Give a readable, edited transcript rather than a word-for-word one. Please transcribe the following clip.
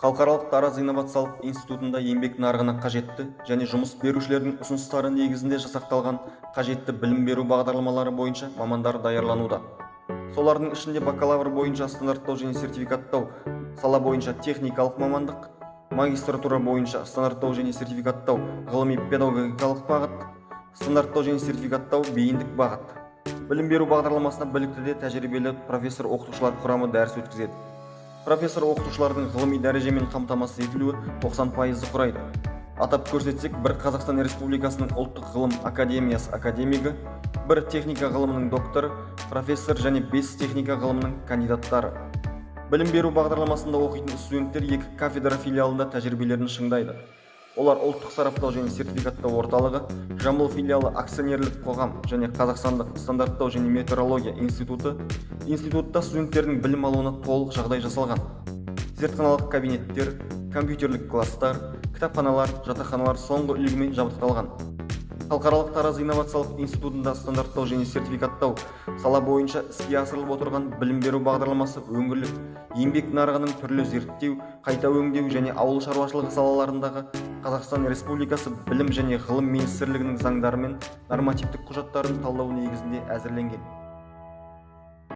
Халықаралық Тараз инновациялық институтында еңбек нарығына қажетті және жұмыс берушілердің ұсыныстары негізінде жасақталған қажетті білім беру бағдарламалары бойынша мамандар даярлануда. Солардың ішінде бакалавр бойынша стандарттау және сертификаттау, сала бойынша техникалық мамандық, магистратура бойынша стандарттау және сертификаттау, ғылыми педагогикалық бағыт, стандарттау және сертификаттау, бейіндік бағыт. Білім беру бағдарламасына білікті де тәжірибелі профессор-оқытушылар құрамы дәріс өткізеді. Профессор-оқытушылардың ғылыми дәрежемен қамтамасыз етілуі 90% құрайды. Атап көрсетсек, бір Қазақстан Республикасының ұлттық ғылым академиясы академигі, бір техника ғылымының докторы, профессор және 5 техника ғылымының кандидаттары. Білім беру бағдарламасында оқитын студенттер 2 кафедра филиалында тәжірибелерін шыңдайды. Олар ұлттық сараптау және сертификаттау орталығы, Жамбыл филиалы акционерлік қоғам және Қазақстандық стандарттау және метеорология институты. Институтта студенттердің білім алуына толық жағдай жасалған. Зертханалық кабинеттер, компьютерлік класстар, кітапханалар, жатақханалар соңғы үлгімен жабдықталған. Халықаралық Тараз инновациялық институтында стандарттау және сертификаттау сала бойынша іске асырылып отырған білім беру бағдарламасы өңірлік еңбек нарығының түрлі зерттеу, қайта өңдеу және ауыл шаруашылығы салаларындағы Қазақстан Республикасы білім және ғылым министрлігінің заңдары мен нормативтік құжаттарын талдау негізінде әзірленген.